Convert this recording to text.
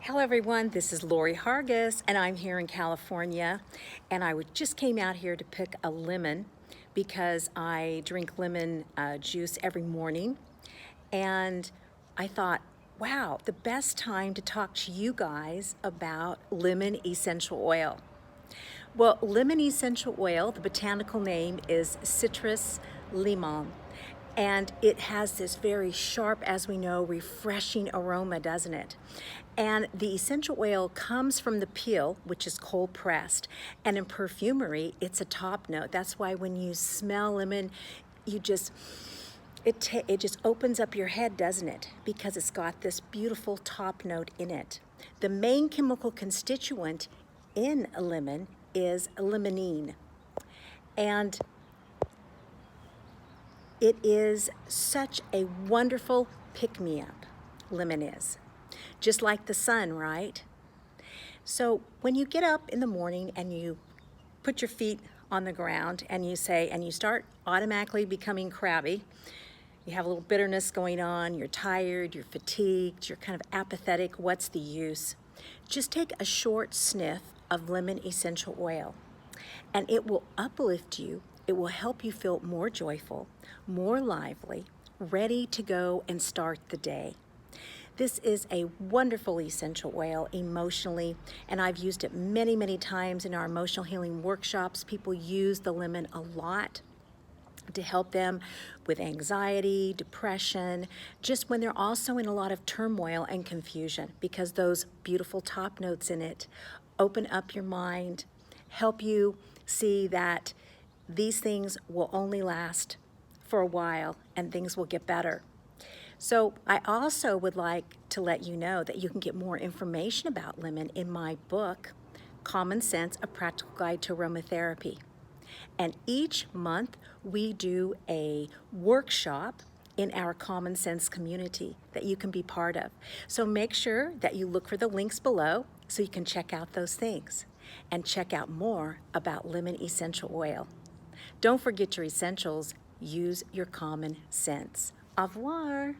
Hello everyone, this is Lorrie Hargis and I'm here in California, and I just came out here to pick a lemon because I drink lemon juice every morning, and I thought, wow, the best time to talk to you guys about lemon essential oil. Well, lemon essential oil, the botanical name is Citrus limon, and it has this very sharp, as we know, refreshing aroma, doesn't it? And the essential oil comes from the peel, which is cold pressed, and in perfumery, it's a top note. That's why when you smell lemon, you just it just opens up your head, doesn't it? Because it's got this beautiful top note in it. The main chemical constituent in a lemon is limonene, and it is such a wonderful pick-me-up. Lemon is just like the sun, right? So when you get up in the morning and you put your feet on the ground and you start automatically becoming crabby, you have a little bitterness going on, you're tired, you're fatigued, you're kind of apathetic, what's the use? Just take a short sniff of lemon essential oil and it will uplift you. It will help you feel more joyful, more lively, ready to go and start the day. This is a wonderful essential oil emotionally, and I've used it many, many times in our emotional healing workshops. People use the lemon a lot to help them with anxiety, depression, just when they're also in a lot of turmoil and confusion, because those beautiful top notes in it open up your mind, help you see that these things will only last for a while and things will get better. So I also would like to let you know that you can get more information about lemon in my book, Common Sense, A Practical Guide to Aromatherapy. And each month we do a workshop in our Common Sense community that you can be part of. So make sure that you look for the links below so you can check out those things and check out more about lemon essential oil. Don't forget your essentials. Use your common sense. Au revoir.